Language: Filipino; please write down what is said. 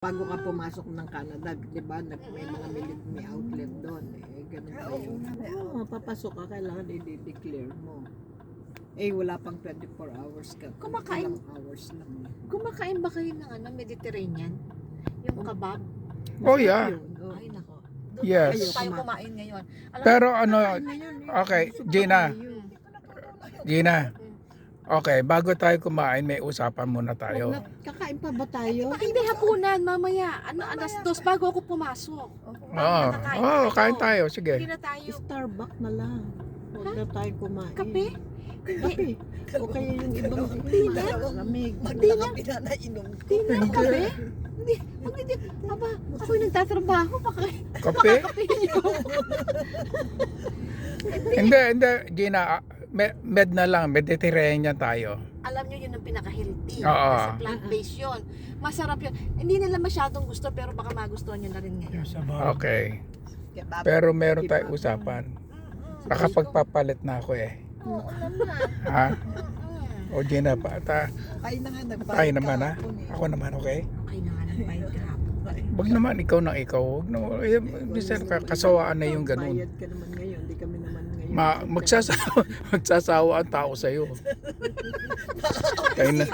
Bago ka pumasok ng Canada, di ba, may mga military outlet doon. Eh, ganun pa yun. Oo, papasok ka, kailangan i-declare mo. Eh, wala pang 24 hours ka. Kumakain. Ilang hours lang. Kumakain ba kayo ng Mediterranean? Yung kebab? Oh, yeah. Yun, oh. Ay, nako. Doon Yes. tayo kumain ngayon. Alam Pero ano, Kain na yun, eh. okay, Gusto Gina. ko yun. Gina. Okay, bago tayo kumain, may usapan muna tayo. Kakain pa ba tayo? Hindi, hapunan, mamaya. Alas 2 bago ako pumasok. Oo, kain tayo. Sige. Hindi na tayo. Starbucks na lang. Huwag na tayo kumain. Kape? Kape. O kaya yung ibang lamig. Hindi na. Hindi na kape? Hindi. Hindi. Aba, ako'y nagtatrabaho. Baka Kape? kape niyo. Hindi, Gina. Med na lang, Mediterranean tayo. Alam nyo, yun ang pinaka-healthy. Oo. Kasi plant-based yun. Masarap yun. Hindi nila masyadong gusto, pero baka magustuhan nyo na rin ngayon. Okay. Pero meron tayong usapan. Nakapagpapalit na ako eh. Oo naman. Ha? O Gina, Kain na nga, nagbayad tayo naman ha? kahapon eh. Ako naman, okay? Okay na nga ng bayad kahapon. Wag naman ikaw nang ikaw. Wag na, minsan kasawaan na yung ganun. Bayad ka naman ngayon, di kami naman ngayon. Magsasawa ang tao sa'yo. Kaya na,